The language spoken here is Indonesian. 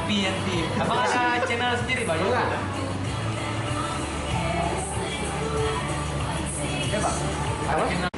Yanti. Abang ada channel sendiri Bang? Enggak. Ya Bang. Ada Apa? channel